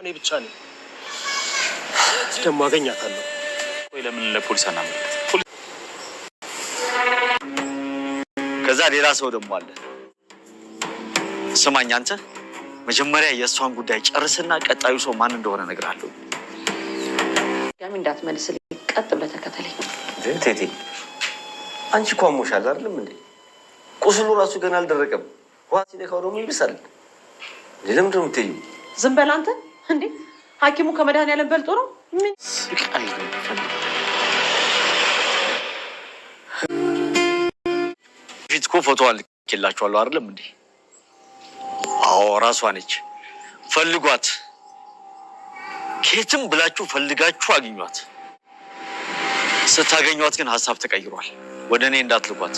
እኔ ብቻ ነኝ ደሞ አገኛታለሁ ወይ ለምን ለፖሊስ አናመልክት ከዛ ሌላ ሰው ደሞ አለ ስማኝ አንተ መጀመሪያ የሷን ጉዳይ ጨርስና ቀጣዩ ሰው ማን እንደሆነ እነግራለሁ ያም እንዳትመልስልኝ ቀጥ ብለህ ተከተለኝ ቴቴ አንቺ እኮ አሞሻል አይደለም እንዴ ቁስሉ ራሱ ገና አልደረቀም ዋት ይነካው ነው ይብሳል ለምን ነው የምትይው ዝም በል አንተ እንዴ ሐኪሙ ከመድኃኒዓለም በልጦ ነው ምን ስቃይ ነው ፊት እኮ ፎቶ አልክላችኋለሁ አይደለም እንዴ አዎ ራሷ ነች ፈልጓት ከየትም ብላችሁ ፈልጋችሁ አግኟት ስታገኟት ግን ሐሳብ ተቀይሯል ወደ እኔ እንዳትልኳት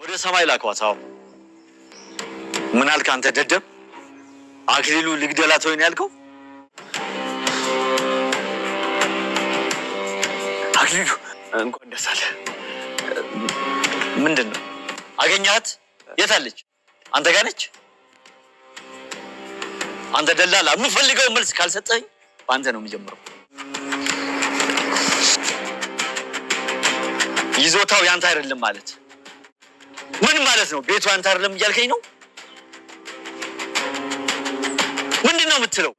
ወደ ሰማይ ላኳት አዎ ምን አልክ አንተ ደደብ አክሊሉ ልግደላት ወይ ነው ያልከው አክሊሉ እንኳን ደስ አለ ምንድነው አገኛት የት አለች አንተ ጋር ነች አንተ ደላላ የምፈልገው መልስ ካልሰጠኝ አንተ ነው የሚጀምረው ይዞታው ያንተ አይደለም ማለት ምን ማለት ነው ቤቱ ያንተ አይደለም እያልከኝ ነው ምንድነው የምትለው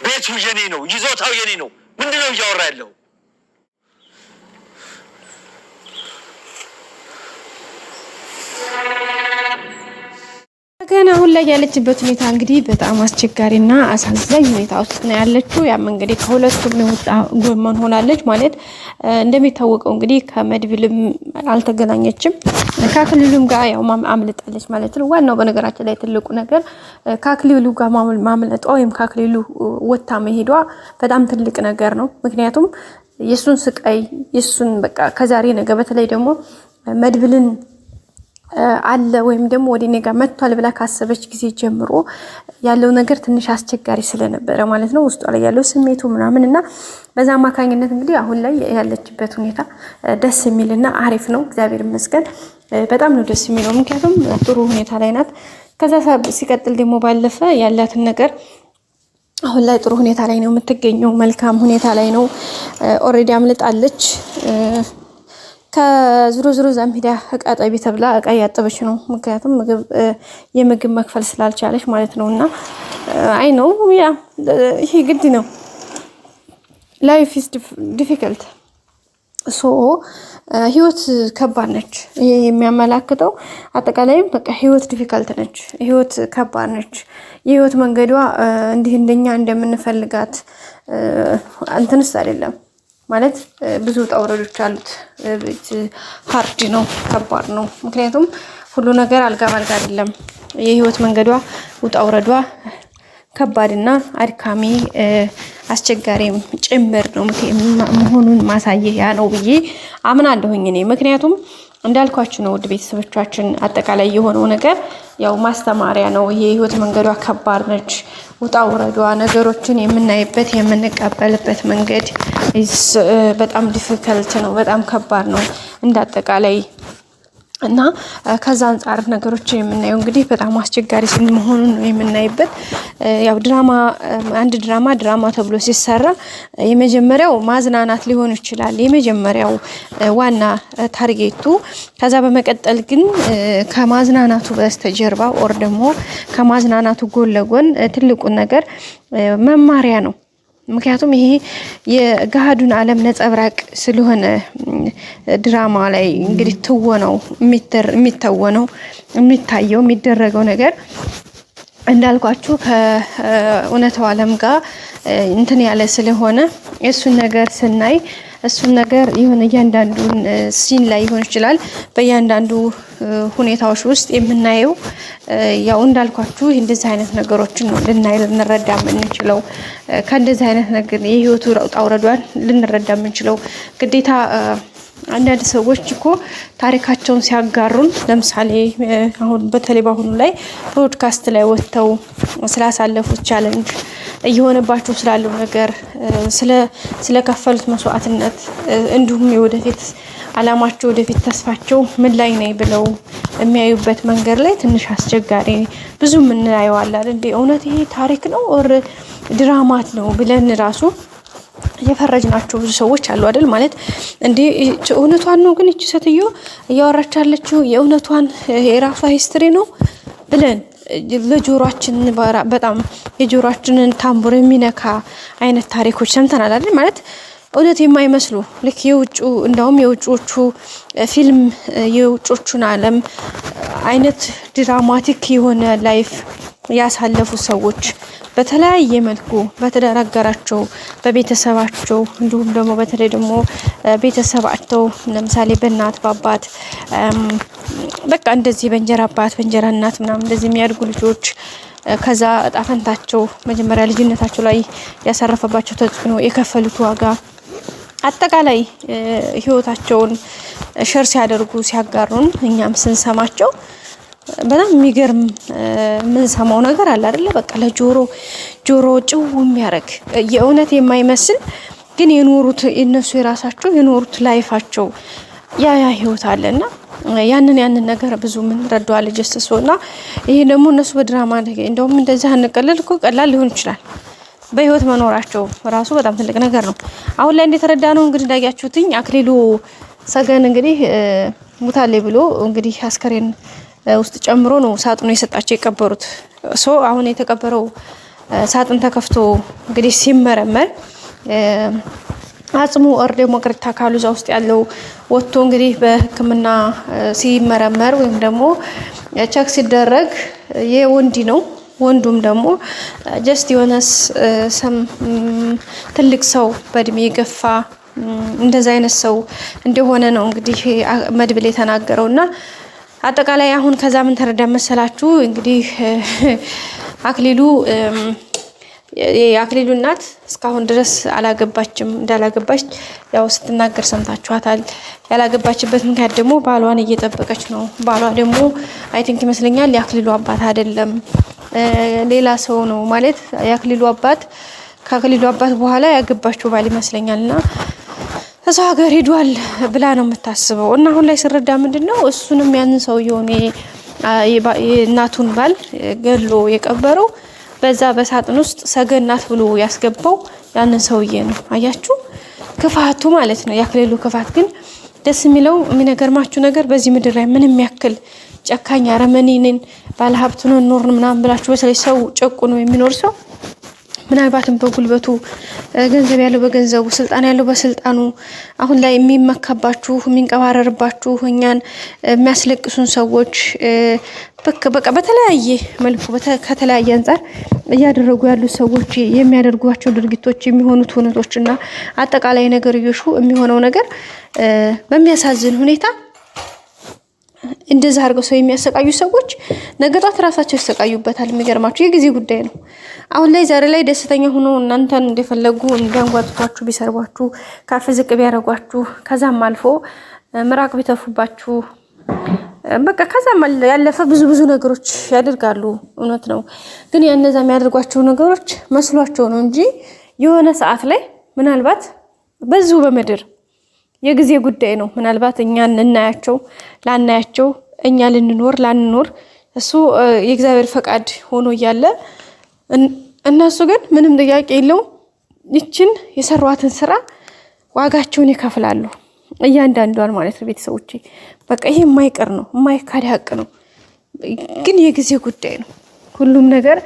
ቤቱ የኔ ነው ይዞታው የኔ ነው ምንድነው እያወራ ያለው ገና አሁን ላይ ያለችበት ሁኔታ እንግዲህ በጣም አስቸጋሪና አሳዛኝ ሁኔታ ውስጥ ነው ያለችው ያም እንግዲህ ከሁለቱም ነው ጎመን ሆናለች ማለት እንደሚታወቀው እንግዲህ ከመድብልም አልተገናኘችም ከአክሊሉም ጋር ያው አምልጣለች ማለት ነው ዋናው በነገራችን ላይ ትልቁ ነገር ከአክሊሉ ጋር ማምለጧ ወይም ከአክሊሉ ወጣ መሄዷ በጣም ትልቅ ነገር ነው ምክንያቱም የሱን ስቃይ የሱን በቃ ከዛሬ ነገ በተለይ ደግሞ መድብልን አለ ወይም ደግሞ ወዲኔ ጋር መጥቷል ብላ ካሰበች ጊዜ ጀምሮ ያለው ነገር ትንሽ አስቸጋሪ ስለነበረ ማለት ነው ውስጧ ላይ ያለው ስሜቱ ምናምንና በዛ ማካኝነት እንግዲህ አሁን ላይ ያለችበት ሁኔታ ደስ የሚልና አሪፍ ነው እግዚአብሔር ይመስገን በጣም ነው ደስ የሚለው ምክንያቱም ጥሩ ሁኔታ ላይ ናት ከዛ ሲቀጥል ደግሞ ባለፈ ያላትን ነገር አሁን ላይ ጥሩ ሁኔታ ላይ ነው የምትገኘው መልካም ሁኔታ ላይ ነው ኦሬዲ አምልጣለች ከዝሮ ዛምሂዳ እቃ ጠቢ ተብላ እቃ ያጠበች ነው ምክንያቱም የምግብ መክፈል ስላልቻለች ማለት ነውና አይ ነው ያ ይሄ ግድ ነው ላይፍ ኢዝ ዲፊከልት ሶ ህይወት ከባድ ነች ይሄ የሚያመላክተው አጠቃላይ በቃ ህይወት ዲፊከልት ነች ህይወት ከባድ ነች የህይወት መንገዷ እንዲህ እንደኛ እንደምንፈልጋት አንተንስ አይደለም ማለት ብዙ ጣውረዶች አሉት ሃርድ ነው ከባድ ነው ምክንያቱም ሁሉ ነገር አልጋ ባልጋ አይደለም የህይወት መንገዷ ውጣውረዷ ከባድና አድካሚ አስቸጋሪም ጭምር ነው መሆኑን ማሳየያ ነው ብዬ አምናለሁኝ እኔ ምክንያቱም እንዳልኳችሁ ነው ውድ ቤተሰቦቻችን አጠቃላይ የሆነው ነገር ያው ማስተማሪያ ነው ይሄ ህይወት መንገዷ ከባድ ነች ውጣውረዷ ነገሮችን የምናይበት የምንቀበልበት መንገድ በጣም ዲፊከልት ነው በጣም ከባድ ነው እንዳጠቃላይ እና ከዛ አንፃር ነገሮችን የምናየው እንግዲህ በጣም አስቸጋሪ ስለመሆኑን ነው የምናይበት ያው ድራማ ተብሎ ሲሰራ የመጀመሪያው ማዝናናት ሊሆን ይችላል የመጀመሪያው ዋና ታርጌቱ ከዛ በመቀጠል ግን ከማዝናናቱ በስተጀርባ ኦር ደግሞ ከማዝናናቱ ጎን ለጎን ትልቁ ነገር መማሪያ ነው ምክንያቱም ይሄ የጋሃዱን ዓለም ነጸብራቅ ስለሆነ ድራማ ላይ እንግዲህ ተወነው የሚታየው የሚደረገው ነገር እንዳልኳችሁ ከእውነታው ዓለም ጋር እንትን ያለ ስለሆነ እሱን ነገር ስናይ እሱን ነገር ይሁን እያንዳንዱን ሲን ላይ ይሆን ይችላል በእያንዳንዱ ሁኔታዎች ውስጥ የምናየው ያው እንዳልኳችሁ እንደዚህ አይነት ነገሮችን ነው ልንረዳ የምንችለው ከእንደዚህ አይነት ነገር የህይወቱ ጣውረዷን ልንረዳ የምንችለው ግዴታ አንዳንድ ሰዎች እኮ ታሪካቸውን ሲያጋሩን ለምሳሌ አሁን በተለይ ባሁኑ ላይ ፖድካስት ላይ ወጥተው ስላሳለፉት ቻሌንጅ እየሆነባቸው ስላለው ነገር ስለከፈሉት መስዋዕትነት እንዲሁም የወደፊት አላማቸው ወደፊት ተስፋቸው ምን ላይ ነው ብለው የሚያዩበት መንገድ ላይ ትንሽ አስቸጋሪ ብዙ ምን እናየዋለን። እንዴ እውነት ይሄ ታሪክ ነው ኦር ድራማት ነው ብለን ራሱ የፈረጅናቸው ብዙ ሰዎች አሉ አይደል? ማለት እንዴ እውነቷን ነው ግን እቺ ሴትዮ እያወራች ያለችው የእውነቷን የራሷ ሂስትሪ ነው ብለን ለጆሮአችን በጣም የጆሮአችንን ታምቡር የሚነካ አይነት ታሪኮች ሰምተናል አይደል? ማለት እውነት የማይመስሉ ልክ የውጩ እንደውም የውጮቹ ፊልም የውጮቹን ዓለም አይነት ድራማቲክ የሆነ ላይፍ ያሳለፉ ሰዎች በተለያየ መልኩ በተደረገራቸው በቤተሰባቸው እንዲሁም ደግሞ በተለይ ደግሞ ቤተሰባቸው ለምሳሌ በእናት በአባት በቃ እንደዚህ በእንጀራ አባት በእንጀራ እናት ምናምን እንደዚህ የሚያድጉ ልጆች ከዛ እጣ ፈንታቸው መጀመሪያ ልጅነታቸው ላይ ያሳረፈባቸው ተጽዕኖ የከፈሉት ዋጋ አጠቃላይ ህይወታቸውን ሸር ሲያደርጉ ሲያጋሩን እኛም ስንሰማቸው በጣም የሚገርም ምን ሰማው ነገር አለ አይደለ? በቃ ለጆሮ ጭው የሚያረግ የእውነት የማይመስል ግን የኖሩት እነሱ የራሳቸው የኖሩት ላይፋቸው ያ ህይወት አለና ያንን ነገር ብዙ ምን ረዳዋል ጀስተሶና ይሄ ደግሞ እነሱ በድራማ እንደውም እንደዛ አንቀለል እኮ ቀላል ሊሆን ይችላል። በህይወት መኖራቸው ራሱ በጣም ትልቅ ነገር ነው። አሁን ላይ እንደተረዳ ነው እንግዲህ እንዳያችሁትኝ አክሊሉ ሰገን እንግዲህ ሙታሌ ብሎ እንግዲህ አስከሬን ውስጥ ጨምሮ ነው ሳጥኑ የሰጣቸው የቀበሩት። አሁን የተቀበረው ሳጥን ተከፍቶ እንግዲህ ሲመረመር አጽሙ ደግሞ ቅሪተ አካሉ እዛ ውስጥ ያለው ወጥቶ እንግዲህ በሕክምና ሲመረመር ወይም ደግሞ ቸክ ሲደረግ የወንዲ ነው። ወንዱም ደግሞ ጀስት የሆነስ ትልቅ ሰው በእድሜ የገፋ እንደዛ አይነት ሰው እንደሆነ ነው እንግዲህ መድብል የተናገረውና አጠቃላይ አሁን ከዛ ምን ተረዳ መሰላችሁ እንግዲህ አክሊሉ እናት እስካሁን ድረስ አላገባችም። እንዳላገባች ያው ስትናገር ሰምታችኋታል። ያላገባችበት ምክንያት ደግሞ ባሏን እየጠበቀች ነው። ባሏ ደግሞ አይ ቲንክ ይመስለኛል የአክሊሉ አባት አይደለም ሌላ ሰው ነው ማለት የአክሊሉ አባት ከአክሊሉ አባት በኋላ ያገባችው ባል ይመስለኛልና እዛ ሀገር ሄዷል ብላ ነው የምታስበው። እና አሁን ላይ ስረዳ ምንድነው እሱንም ያንን ሰው የሆነ የእናቱን ባል ገሎ የቀበረው በዛ በሳጥን ውስጥ ሰገናት ብሎ ያስገባው ያንን ሰውዬ ነው። አያችሁ ክፋቱ ማለት ነው። የአክሊሉ ክፋት ግን ደስ የሚለው የሚነገርማችሁ ነገር በዚህ ምድር ላይ ምንም ያክል ጨካኝ አረመኔን ባለሀብት ነው ኖርን ምናምን ብላችሁ በተለይ ሰው ጨቁኖ የሚኖር ሰው ምናልባትም በጉልበቱ ገንዘብ ያለው በገንዘቡ ስልጣን ያለው በስልጣኑ አሁን ላይ የሚመካባችሁ የሚንቀባረርባችሁ እኛን የሚያስለቅሱን ሰዎች በቃ በተለያየ መልኩ ከተለያየ አንፃር እያደረጉ ያሉ ሰዎች የሚያደርጓቸው ድርጊቶች የሚሆኑት ሁነቶችና አጠቃላይ ነገር የሚሆነው ነገር በሚያሳዝን ሁኔታ እንደዛ አድርገው ሰው የሚያሰቃዩ ሰዎች ነገጣት ራሳቸው ይሰቃዩበታል። የሚገርማችሁ የጊዜ ጉዳይ ነው። አሁን ላይ ዛሬ ላይ ደስተኛ ሆኖ እናንተን እንደፈለጉ እንዲያንጓጥቷችሁ ቢሰርቧችሁ ካፍ ዝቅ ቢያረጓችሁ ከዛም አልፎ ምራቅ ቢተፉባችሁ በቃ ከዛም ያለፈ ብዙ ነገሮች ያደርጋሉ። እውነት ነው። ግን ያነዛ የሚያደርጓቸው ነገሮች መስሏቸው ነው እንጂ የሆነ ሰዓት ላይ ምናልባት በዚሁ በመድር የጊዜ ጉዳይ ነው። ምናልባት እኛን እናያቸው ላናያቸው እኛ ልንኖር ላንኖር እሱ የእግዚአብሔር ፈቃድ ሆኖ እያለ እነሱ ግን ምንም ጥያቄ የለው ይችን የሰሯትን ስራ ዋጋቸውን ይከፍላሉ። እያንዳንዷን ማለት ነው ቤተሰቦቼ። በቃ ይሄ የማይቀር ነው፣ የማይካድ ሀቅ ነው። ግን የጊዜ ጉዳይ ነው። ሁሉም ነገር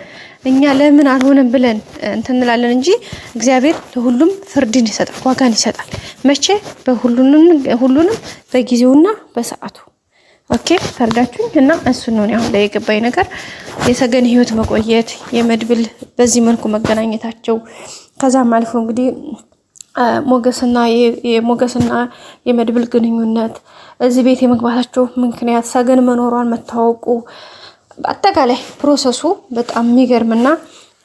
እኛ ለምን አልሆነም ብለን እንትንላለን እንጂ እግዚአብሔር ለሁሉም ፍርድን ይሰጣል፣ ዋጋን ይሰጣል። መቼ? ሁሉንም በጊዜውና በሰዓቱ። ኦኬ ፈርዳችሁኝ እና እሱ ነው አሁን ላይ የገባኝ ነገር የሰገን ህይወት መቆየት የመድብል በዚህ መልኩ መገናኘታቸው ከዛም አልፎ እንግዲህ ሞገስና የመድብል ግንኙነት እዚህ ቤት የመግባታቸው ምክንያት ሰገን መኖሯን መታወቁ አጠቃላይ ፕሮሰሱ በጣም የሚገርምና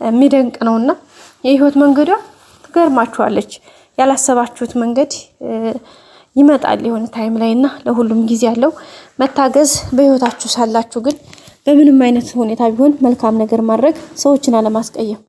የሚደንቅ ነውና የህይወት መንገዷ ትገርማችኋለች። ያላሰባችሁት መንገድ ይመጣል የሆነ ታይም ላይና ለሁሉም ጊዜ ያለው መታገዝ በህይወታችሁ ሳላችሁ ግን በምንም አይነት ሁኔታ ቢሆን መልካም ነገር ማድረግ ሰዎችን አለማስቀየም